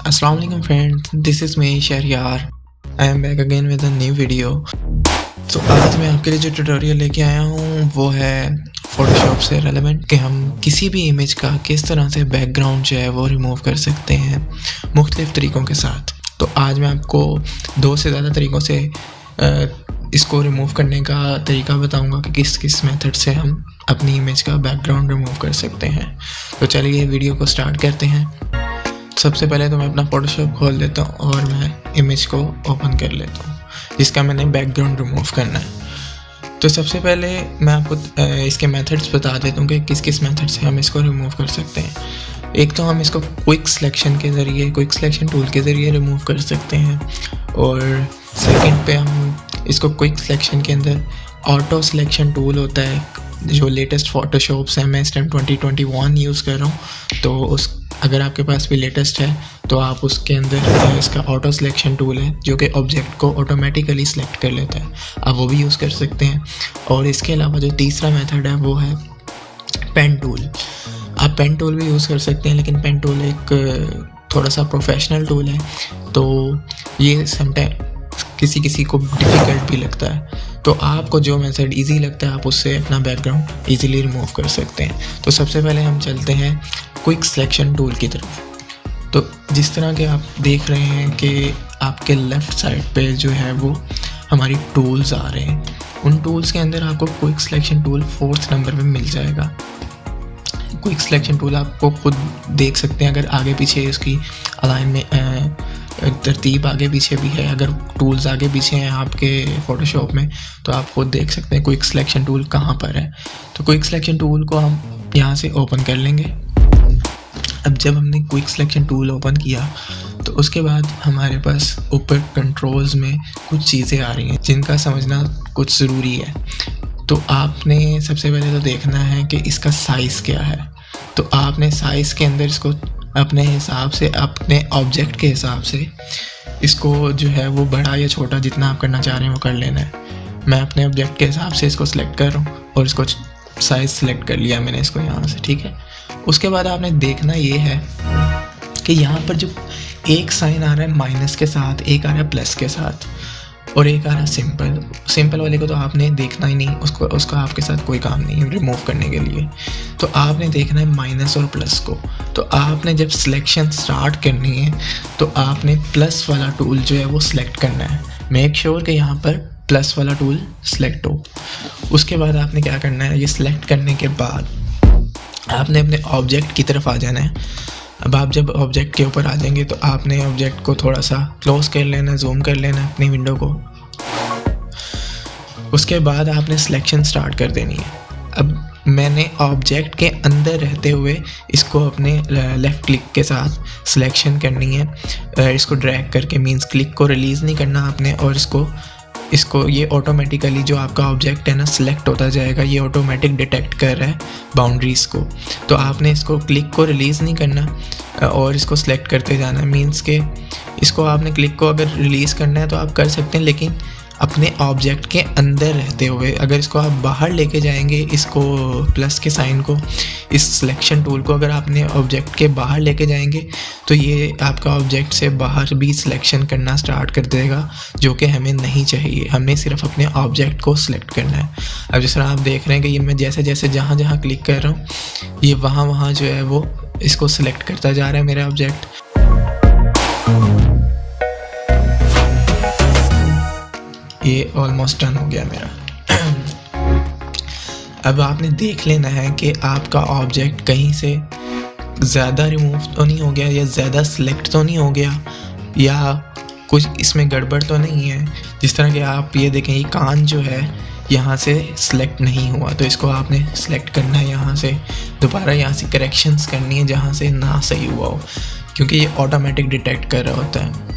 Assalamu alaikum friends, this is me Shahriyar. I am back again with a new video. तो आज मैं आपके लिए जो ट्यूटोरियल लेके आया हूँ वो है फोटोशॉप से रेलेवेंट कि हम किसी भी इमेज का किस तरह से बैकग्राउंड जो है वो रिमूव कर सकते हैं मुख्तलिफ़ तरीक़ों के साथ। तो आज मैं आपको 2 से ज़्यादा तरीक़ों से इसको रिमूव करने का तरीका बताऊंगा कि किस किस मेथड से हम अपनी इमेज का बैकग्राउंड रिमूव कर सकते हैं। तो चलिए वीडियो को स्टार्ट करते हैं। सबसे पहले तो मैं अपना फोटोशॉप खोल लेता हूँ और मैं इमेज को ओपन कर लेता हूँ जिसका मैंने बैकग्राउंड रिमूव करना है। तो सबसे पहले मैं आपको इसके मेथड्स बता देता हूँ कि किस किस मेथड से हम इसको रिमूव कर सकते हैं। एक तो हम इसको क्विक सिलेक्शन टूल के ज़रिए रिमूव कर सकते हैं, और सेकंड पे हम इसको क्विक सिलेक्शन के अंदर ऑटो सिलेक्शन टूल होता है जो लेटेस्ट फोटोशॉप्स है, मैं इस टाइम 2021 यूज़ कर रहा हूँ। तो उस अगर आपके पास भी लेटेस्ट है तो आप उसके अंदर इसका ऑटो सिलेक्शन टूल है जो कि ऑब्जेक्ट को ऑटोमेटिकली सिलेक्ट कर लेता है, आप वो भी यूज़ कर सकते हैं। और इसके अलावा जो तीसरा मेथड है वो है पेन टूल। आप पेन टूल भी यूज़ कर सकते हैं, लेकिन पेन टूल एक थोड़ा सा प्रोफेशनल टूल है तो ये समटाइम किसी को डिफ़िकल्ट भी लगता है। तो आपको जो मेथड इजी लगता है आप उससे अपना बैकग्राउंड इजीली रिमूव कर सकते हैं। तो सबसे पहले हम चलते हैं क्विक सिलेक्शन टूल की तरफ। तो जिस तरह के आप देख रहे हैं कि आपके लेफ़्ट साइड पे जो है वो हमारी टूल्स आ रहे हैं, उन टूल्स के अंदर आपको quick selection tool 4th number पे मिल जाएगा। क्विक सिलेक्शन टूल आपको खुद देख सकते हैं, अगर आगे पीछे इसकी अलाइन में तरतीब आगे पीछे भी है, अगर टूल्स आगे पीछे हैं आपके फ़ोटोशॉप में तो आप खुद देख सकते हैं क्विक सिलेक्शन टूल कहाँ पर है। तो क्विक सिलेक्शन टूल को हम यहाँ से ओपन कर लेंगे। अब जब हमने क्विक सिलेक्शन टूल ओपन किया तो उसके बाद हमारे पास ऊपर कंट्रोल्स में कुछ चीज़ें आ रही हैं जिनका समझना कुछ ज़रूरी है। तो आपने सबसे पहले तो देखना है कि इसका साइज़ क्या है। तो आपने साइज़ के अंदर इसको अपने हिसाब से, अपने ऑब्जेक्ट के हिसाब से इसको जो है वो बड़ा या छोटा जितना आप करना चाह रहे हैं वो कर लेना है। मैं अपने ऑब्जेक्ट के हिसाब से इसको सिलेक्ट कर रहा हूँ और इसको साइज़ सिलेक्ट कर लिया मैंने इसको यहाँ से, ठीक है। उसके बाद आपने देखना ये है कि यहाँ पर जो एक साइन आ रहा है माइनस के साथ, एक आ रहा है प्लस के साथ और एक आ रहा है सिंपल वाले को तो आपने देखना ही नहीं, उसका आपके साथ कोई काम नहीं है रिमूव करने के लिए। तो आपने देखना है माइनस और प्लस को। तो आपने जब सिलेक्शन स्टार्ट करनी है तो आपने प्लस वाला टूल जो है वो सिलेक्ट करना है। मेक श्योर कि यहाँ पर प्लस वाला टूल सिलेक्ट हो। उसके बाद आपने क्या करना है, ये सिलेक्ट करने के बाद आपने अपने ऑब्जेक्ट की तरफ आ जाना है। अब आप जब ऑब्जेक्ट के ऊपर आ जाएंगे तो आपने ऑब्जेक्ट को थोड़ा सा क्लोज कर लेना, जूम कर लेना अपनी विंडो को। उसके बाद आपने सिलेक्शन स्टार्ट कर देनी है। अब मैंने ऑब्जेक्ट के अंदर रहते हुए इसको अपने लेफ़्ट क्लिक के साथ सिलेक्शन करनी है। इसको ड्रैग करके मीन्स क्लिक को रिलीज़ नहीं करना आपने, और इसको ये ऑटोमेटिकली जो आपका ऑब्जेक्ट है ना सिलेक्ट होता जाएगा। ये ऑटोमेटिक डिटेक्ट कर रहा है बाउंड्रीज़ को। तो आपने इसको क्लिक को रिलीज़ नहीं करना और इसको सिलेक्ट करते जाना। मीन्स के इसको आपने क्लिक को अगर रिलीज़ करना है तो आप कर सकते हैं, लेकिन अपने ऑब्जेक्ट के अंदर रहते हुए। अगर इसको आप बाहर लेके जाएंगे, इसको प्लस के साइन को, इस सिलेक्शन टूल को अगर आपने ऑब्जेक्ट के बाहर लेके जाएंगे तो ये आपका ऑब्जेक्ट से बाहर भी सिलेक्शन करना स्टार्ट कर देगा, जो कि हमें नहीं चाहिए। हमने सिर्फ अपने ऑब्जेक्ट को सिलेक्ट करना है। अब जिस तरह आप देख रहे हैं कि ये मैं जैसे जैसे जहाँ क्लिक कर रहा हूँ ये वहाँ जो है वो इसको सिलेक्ट करता जा रहा है मेरा ऑब्जेक्ट। ये ऑलमोस्ट डन हो गया मेरा। अब आपने देख लेना है कि आपका ऑब्जेक्ट कहीं से ज़्यादा रिमूव तो नहीं हो गया या ज़्यादा सिलेक्ट तो नहीं हो गया या कुछ इसमें गड़बड़ तो नहीं है। जिस तरह के आप ये देखें ये कान जो है यहाँ से सिलेक्ट नहीं हुआ, तो इसको आपने सिलेक्ट करना है यहाँ से, दोबारा यहाँ से करेक्शंस करनी है जहाँ से ना सही हुआ हो, क्योंकि ये ऑटोमेटिक डिटेक्ट कर रहा होता है।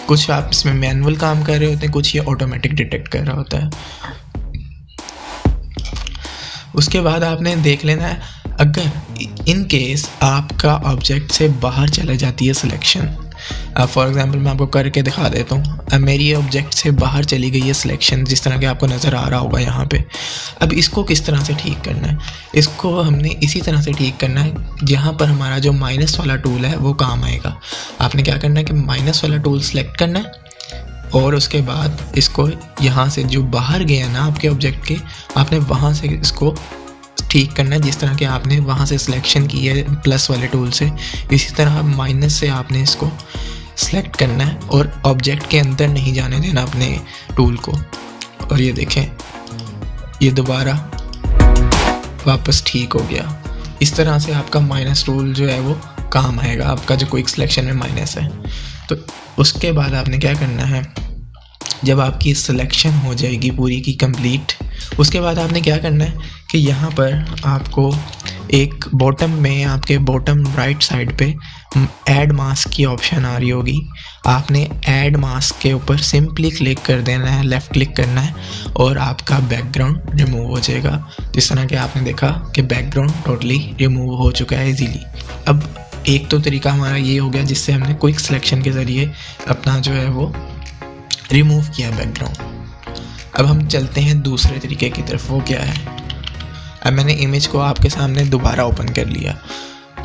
कुछ आप इसमें मैनुअल काम कर रहे होते हैं, कुछ ये ऑटोमेटिक डिटेक्ट कर रहा होता है। उसके बाद आपने देख लेना है अगर इन केस आपका ऑब्जेक्ट से बाहर चला जाती है सिलेक्शन, अब फॉर एग्जांपल मैं आपको करके दिखा देता हूँ। अब मेरी ये ऑब्जेक्ट से बाहर चली गई है सिलेक्शन, जिस तरह के आपको नज़र आ रहा होगा यहाँ पे। अब इसको किस तरह से ठीक करना है? इसको हमने इसी तरह से ठीक करना है, जहाँ पर हमारा जो माइनस वाला टूल है वो काम आएगा। आपने क्या करना है कि माइनस वाला टूल सेलेक्ट करना है और उसके बाद इसको यहाँ से जो बाहर गया ना आपके ऑब्जेक्ट के, आपने वहाँ से इसको ठीक करना है, जिस तरह के आपने वहाँ से सिलेक्शन की है प्लस वाले टूल से। इसी तरह माइनस से आपने इसको सेलेक्ट करना है और ऑब्जेक्ट के अंदर नहीं जाने देना अपने टूल को। और ये देखें, ये दोबारा वापस ठीक हो गया। इस तरह से आपका माइनस टूल जो है वो काम आएगा, आपका जो क्विक सिलेक्शन में माइनस है। तो उसके बाद आपने क्या करना है, जब आपकी सिलेक्शन हो जाएगी पूरी की कंप्लीट, उसके बाद आपने क्या करना है कि यहाँ पर आपको एक बॉटम में, आपके बॉटम राइट साइड पे ऐड मास्क की ऑप्शन आ रही होगी। आपने ऐड मास्क के ऊपर सिंपली क्लिक कर देना है, लेफ़्ट क्लिक करना है और आपका बैकग्राउंड रिमूव हो जाएगा। जिस तरह के आपने देखा कि बैकग्राउंड टोटली रिमूव हो चुका है इजीली। अब एक तो तरीका हमारा ये हो गया जिससे हमने क्विक सिलेक्शन के ज़रिए अपना जो है वो रिमूव किया बैकग्राउंड। अब हम चलते हैं दूसरे तरीके की तरफ। वो क्या है? अब मैंने इमेज को आपके सामने दोबारा ओपन कर लिया।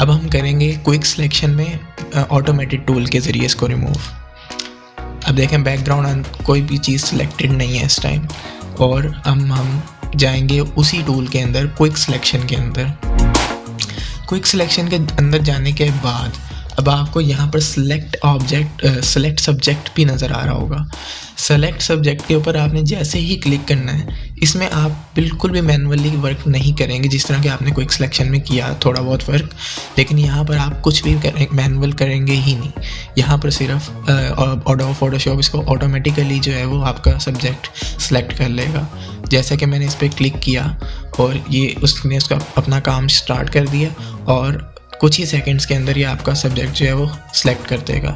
अब हम करेंगे क्विक सिलेक्शन में ऑटोमेटेड टूल के ज़रिए इसको रिमूव। अब देखें बैकग्राउंड कोई भी चीज़ सिलेक्टेड नहीं है इस टाइम, और हम जाएंगे उसी टूल के अंदर, क्विक सिलेक्शन के अंदर। क्विक सिलेक्शन के अंदर जाने के बाद अब आपको यहाँ पर सेलेक्ट सब्जेक्ट भी नज़र आ रहा होगा। सेलेक्ट सब्जेक्ट के ऊपर आपने जैसे ही क्लिक करना है, इसमें आप बिल्कुल भी मैनुअली वर्क नहीं करेंगे जिस तरह के आपने क्विक सिलेक्शन में किया, थोड़ा बहुत वर्क। लेकिन यहाँ पर आप कुछ भी मैनुअल करेंगे ही नहीं। यहाँ पर सिर्फ फोटोशॉप इसको ऑटोमेटिकली जो है वो आपका सब्जेक्ट सेलेक्ट कर लेगा। जैसा कि मैंने इस पर क्लिक किया और ये उसने उसका अपना काम स्टार्ट कर दिया, और कुछ ही सेकंड्स के अंदर ये आपका सब्जेक्ट जो है वो सिलेक्ट कर देगा।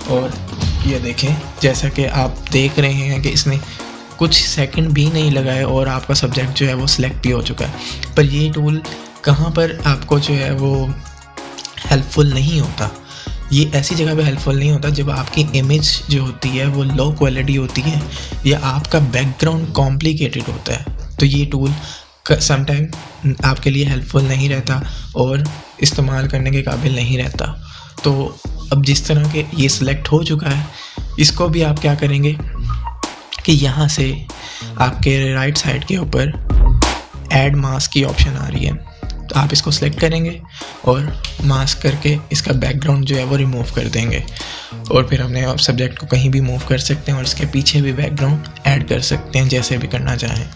और ये देखें, जैसा कि आप देख रहे हैं कि इसने कुछ सेकंड भी नहीं लगाए और आपका सब्जेक्ट जो है वो सिलेक्ट भी हो चुका है। पर ये टूल कहाँ पर आपको जो है वो हेल्पफुल नहीं होता? ये ऐसी जगह पे हेल्पफुल नहीं होता जब आपकी इमेज जो होती है वो लो क्वालिटी होती है या आपका बैकग्राउंड कॉम्प्लिकेटेड होता है। तो ये टूल समटाइम आपके लिए हेल्पफुल नहीं रहता और इस्तेमाल करने के काबिल नहीं रहता। तो अब जिस तरह के ये सिलेक्ट हो चुका है, इसको भी आप क्या करेंगे कि यहाँ से आपके राइट साइड के ऊपर ऐड मास्क की ऑप्शन आ रही है, तो आप इसको सिलेक्ट करेंगे और मास्क करके इसका बैकग्राउंड जो है वो रिमूव कर देंगे। और फिर हमने आप सब्जेक्ट को कहीं भी मूव कर सकते हैं और इसके पीछे भी बैकग्राउंड ऐड कर सकते हैं, जैसे भी करना चाहें।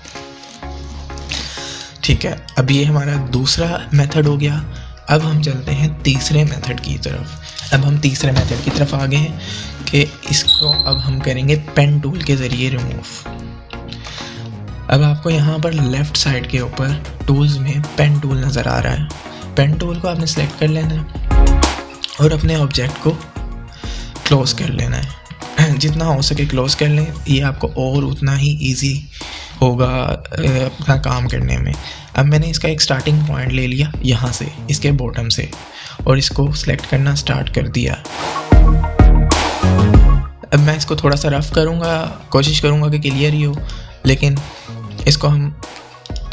ठीक है, अब ये हमारा दूसरा मेथड हो गया। अब हम चलते हैं तीसरे मेथड की तरफ। अब हम तीसरे मेथड की तरफ आ गए हैं कि इसको अब हम करेंगे पेन टूल के ज़रिए रिमूव। अब आपको यहाँ पर लेफ़्ट साइड के ऊपर टूल्स में पेन टूल नज़र आ रहा है। पेन टूल को आपने सेलेक्ट कर लेना है और अपने ऑब्जेक्ट को क्लोज़ कर लेना है। जितना हो सके क्लोज़ कर लें, ये आपको और उतना ही ईजी होगा अपना काम करने में। अब मैंने इसका एक स्टार्टिंग पॉइंट ले लिया यहाँ से, इसके बॉटम से, और इसको सेलेक्ट करना स्टार्ट कर दिया। अब मैं इसको थोड़ा सा रफ़ करूँगा, कोशिश करूँगा कि क्लियर ही हो, लेकिन इसको हम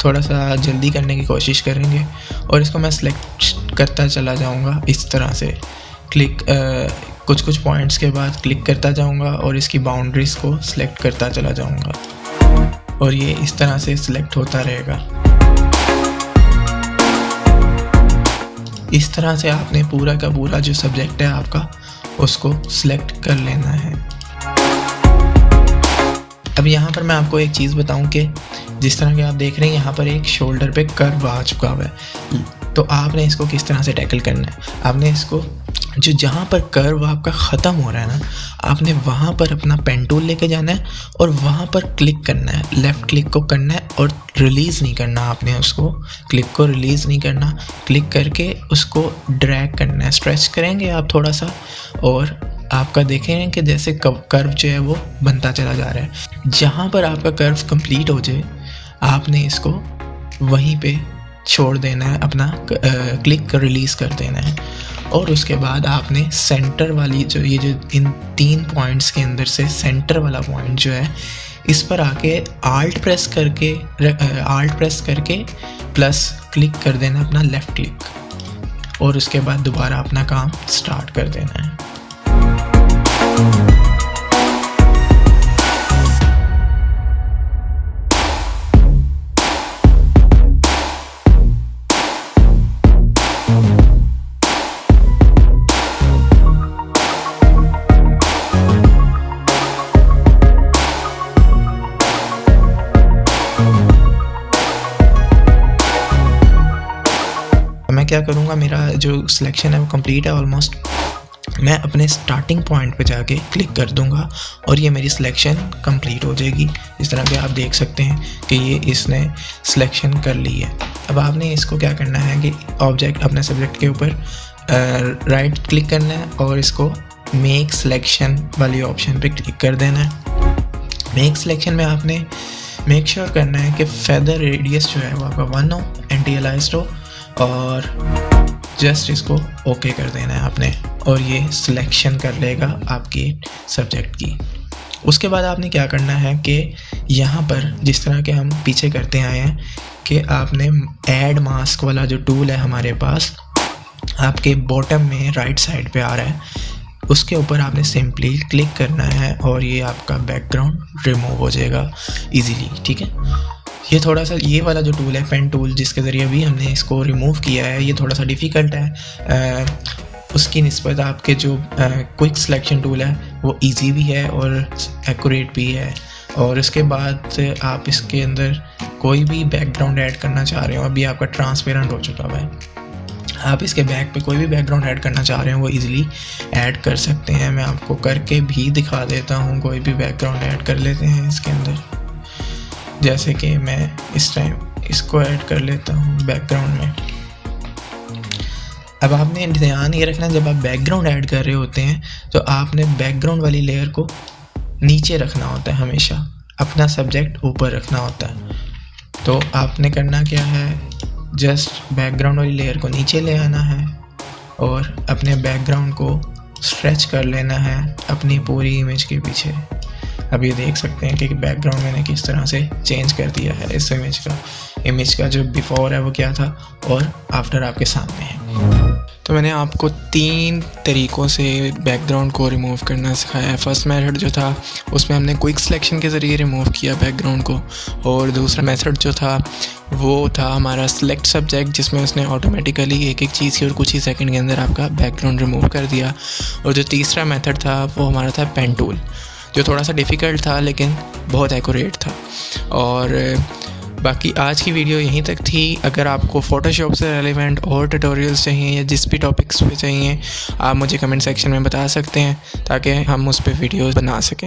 थोड़ा सा जल्दी करने की कोशिश करेंगे और इसको मैं सेलेक्ट करता चला जाऊँगा इस तरह से। कुछ कुछ पॉइंट्स के बाद क्लिक करता जाऊँगा और इसकी बाउंड्रीज़ को सिलेक्ट करता चला जाऊँगा और ये इस तरह से सिलेक्ट होता रहेगा। इस तरह से आपने पूरा का पूरा जो सब्जेक्ट है आपका, उसको सिलेक्ट कर लेना है। अब यहाँ पर मैं आपको एक चीज़ बताऊं कि जिस तरह के आप देख रहे हैं यहाँ पर एक शोल्डर पे कर्व आ चुका हुआ है, तो आपने इसको किस तरह से टैकल करना है? आपने इसको जो जहाँ पर कर्व आपका ख़त्म हो रहा है ना, आपने वहाँ पर अपना पेन टूल लेके जाना है और वहाँ पर क्लिक करना है, लेफ़्ट क्लिक को करना है और रिलीज़ नहीं करना। आपने उसको क्लिक को रिलीज़ नहीं करना, क्लिक करके उसको ड्रैग करना है। स्ट्रेच करेंगे आप थोड़ा सा और आपका देखें कि जैसे कर्व जो है वो बनता चला जा रहा है। जहाँ पर आपका कर्व कंप्लीट हो जाए, आपने इसको वहीं पे छोड़ देना है, अपना क्लिक रिलीज़ कर देना है। और उसके बाद आपने सेंटर वाली जो इन 3 पॉइंट्स के अंदर से सेंटर वाला पॉइंट जो है, इस पर आके आल्ट प्रेस करके प्लस क्लिक कर देना अपना लेफ़्ट क्लिक, और उसके बाद दोबारा अपना काम स्टार्ट कर देना है। मैं क्या करूँगा, मेरा जो सिलेक्शन है वो कंप्लीट है ऑलमोस्ट, मैं अपने स्टार्टिंग पॉइंट पे जाके क्लिक कर दूंगा और ये मेरी सिलेक्शन कंप्लीट हो जाएगी। इस तरह के आप देख सकते हैं कि ये इसने सिलेक्शन कर ली है। अब आपने इसको क्या करना है कि ऑब्जेक्ट अपने सब्जेक्ट के ऊपर राइट क्लिक करना है और इसको मेक सिलेक्शन वाली ऑप्शन पे क्लिक कर देना है। मेक सिलेक्शन में आपने मेक श्योर करना है कि फेदर रेडियस जो है वो आपका 1 हो, एंटी अलाइज्ड हो, और जस्ट इसको ओके कर देना है आपने, और ये सिलेक्शन कर लेगा आपकी सब्जेक्ट की। उसके बाद आपने क्या करना है कि यहाँ पर जिस तरह के हम पीछे करते आए हैं कि आपने ऐड मास्क वाला जो टूल है हमारे पास आपके बॉटम में राइट साइड पे आ रहा है, उसके ऊपर आपने सिंपली क्लिक करना है और ये आपका बैकग्राउंड रिमूव हो जाएगा इजीली। ठीक है, ये थोड़ा सा ये वाला जो टूल है पेन टूल जिसके ज़रिए भी हमने इसको रिमूव किया है, ये थोड़ा सा डिफ़िकल्ट है उसकी निस्बत आपके जो क्विक सिलेक्शन टूल है वो इजी भी है और एक्यूरेट भी है। और इसके बाद आप इसके अंदर कोई भी बैकग्राउंड ऐड करना चाह रहे हो, अभी आपका ट्रांसपेरेंट हो चुका हुआ है, आप इसके बैक पे कोई भी बैकग्राउंड ऐड करना चाह रहे हो वो इजीली ऐड कर सकते हैं। मैं आपको करके भी दिखा देता हूँ, कोई भी बैकग्राउंड ऐड कर लेते हैं इसके अंदर, जैसे कि मैं इस टाइम इसको ऐड कर लेता हूँ बैकग्राउंड में। अब आपने ध्यान ये रखना, जब आप बैकग्राउंड ऐड कर रहे होते हैं तो आपने बैकग्राउंड वाली लेयर को नीचे रखना होता है, हमेशा अपना सब्जेक्ट ऊपर रखना होता है। तो आपने करना क्या है, जस्ट बैकग्राउंड वाली लेयर को नीचे ले आना है और अपने बैकग्राउंड को स्ट्रेच कर लेना है अपनी पूरी इमेज के पीछे। अब ये देख सकते हैं कि बैकग्राउंड मैंने किस तरह से चेंज कर दिया है इस इमेज का जो बिफोर है वो क्या था और आफ्टर आपके सामने है। तो मैंने आपको 3 तरीक़ों से बैकग्राउंड को रिमूव करना सिखाया है। फर्स्ट मेथड जो था उसमें हमने क्विक सिलेक्शन के ज़रिए रिमूव किया बैकग्राउंड को, और दूसरा मेथड जो था वो था हमारा सिलेक्ट सब्जेक्ट, जिसमें उसने ऑटोमेटिकली एक चीज़ की और कुछ ही सेकंड के अंदर आपका बैकग्राउंड रिमूव कर दिया। और जो तीसरा मेथड था वो हमारा था पेन टूल, जो थोड़ा सा डिफ़िकल्ट था लेकिन बहुत एक्यूरेट था। और बाकी आज की वीडियो यहीं तक थी। अगर आपको फ़ोटोशॉप से रेलेवेंट और ट्यूटोरियल्स चाहिए या जिस भी टॉपिक्स पे चाहिए आप मुझे कमेंट सेक्शन में बता सकते हैं ताकि हम उस पर वीडियोज़ बना सकें।